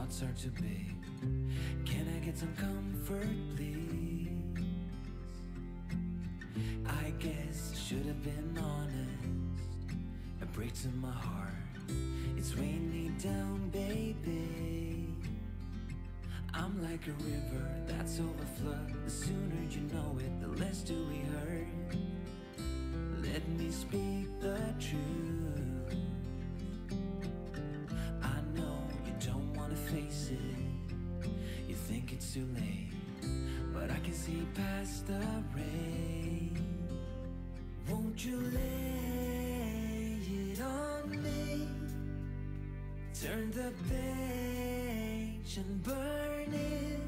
thoughts are too big. Can I get some comfort, please? I guess I should have been honest. A break to my heart. It's weighing me down, baby. I'm like a river that's overflowed. The sooner you know it, the less do we hurt. Let me speak the truth. I know you don't wanna face it. You think it's too late, but I can see past the rain. Won't you lay it on me? Turn the page and burn it.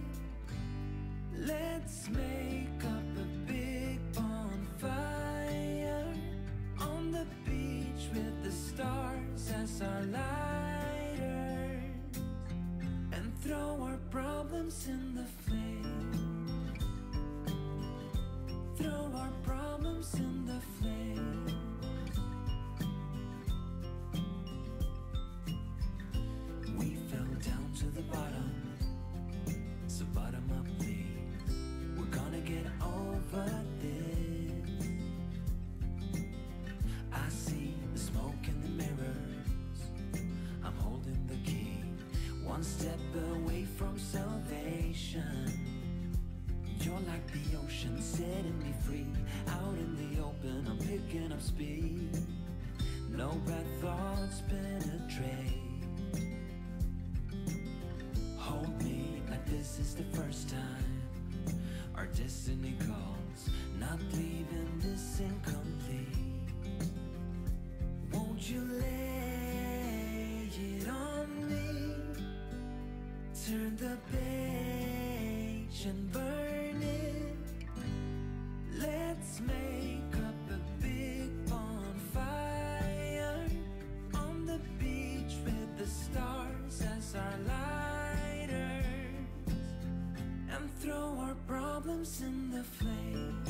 Let's make up a big bonfire on the beach with the stars as our lighters, and throw our problems in the flame. Throw our problems in the flame. We fell down to the bottom, so bottom up, please. We're gonna get over this. I see the smoke in the mirrors. I'm holding the key, one step away from salvation. You're like the ocean, setting me free. Out in the open, I'm picking up speed. No bad thoughts penetrate. Hold me like this is the first time. Our destiny calls, not leaving this incomplete. Won't you lay it on me? Turn the page and burn it. Let's make up a big bonfire on the beach with the stars as our lighters, and throw our problems in the flame.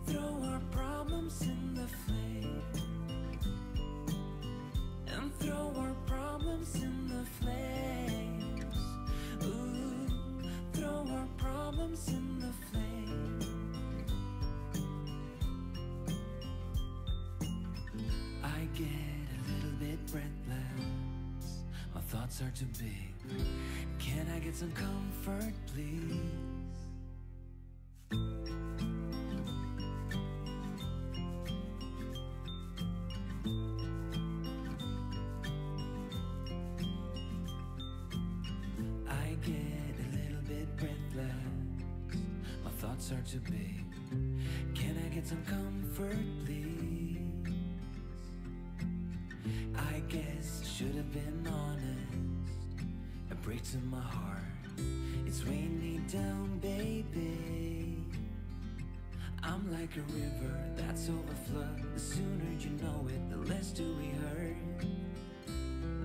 Throw our problems in the flame. And throw our problems in the flames. Ooh, throw our problems in the flame. I get a little bit breathless. My thoughts are too big. Can I get some comfort, please? I get a little bit breathless. My thoughts are too big. Can I get some comfort, please? I guess I should have been honest. A break to my heart. It's weighing me down, baby. I'm like a river that's overflowed. The sooner you know it, the less do we hurt.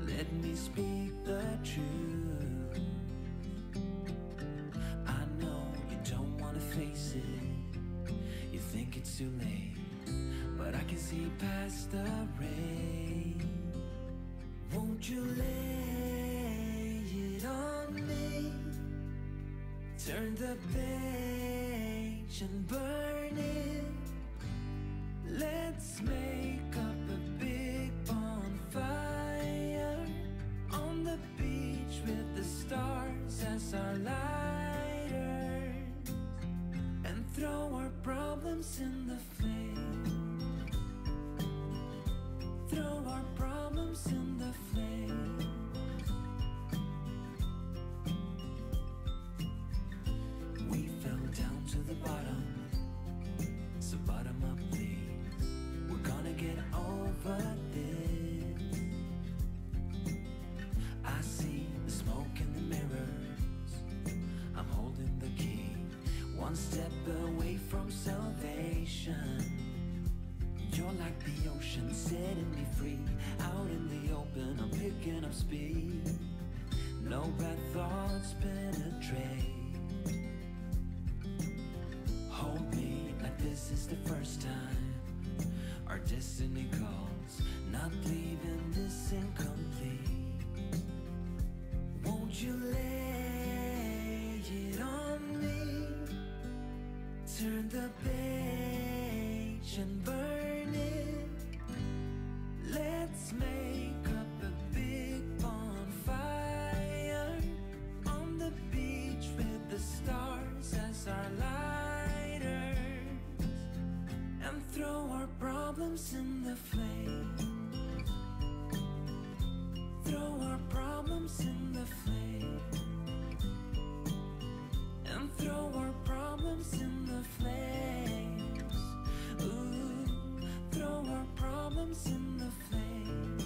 Let me speak the truth. I know you don't wanna face it. You think it's too late, but I can see past the rain. Won't you lay it on me? Turn the page and burn it. Let's make up a big bonfire on the beach with the stars as our lighters, and throw our problems in the flame. Throw our problems in the flame. We fell down to the bottom, so bottom up, please. We're gonna get over this. I see the smoke in the mirrors. I'm holding the key, one step away from salvation. You're like the ocean, setting me free. Out in the open, I'm picking up speed. No bad thoughts penetrate. Hold me like this is the first time. Our destiny calls, not leaving this incomplete. turn the page and burn it. Let's make up a big bonfire on the beach with the stars as our lighters, and throw our problems in the flame. Throw our problems in the flame. And throw our problems in the flames. Ooh, throw our problems in the flames.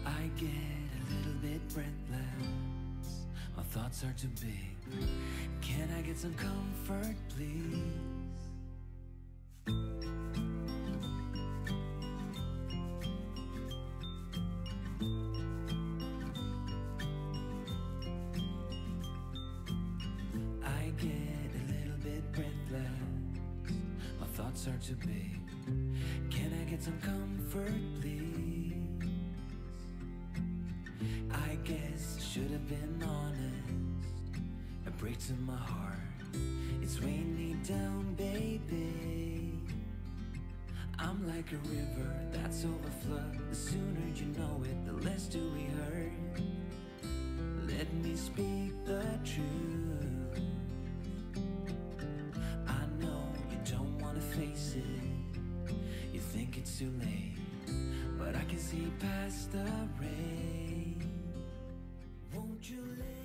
I get a little bit breathless. My thoughts are too big. Can I get some comfort, please? Are too big. Can I get some comfort, please? I guess I should have been honest. A break to my heart. It's weighing me down, baby. I'm like a river that's overflowed. The sooner you know it, the less do we hurt. Let me speak the truth. I know you don't wanna face it. You think it's too late, but I can see past the rain. Won't you let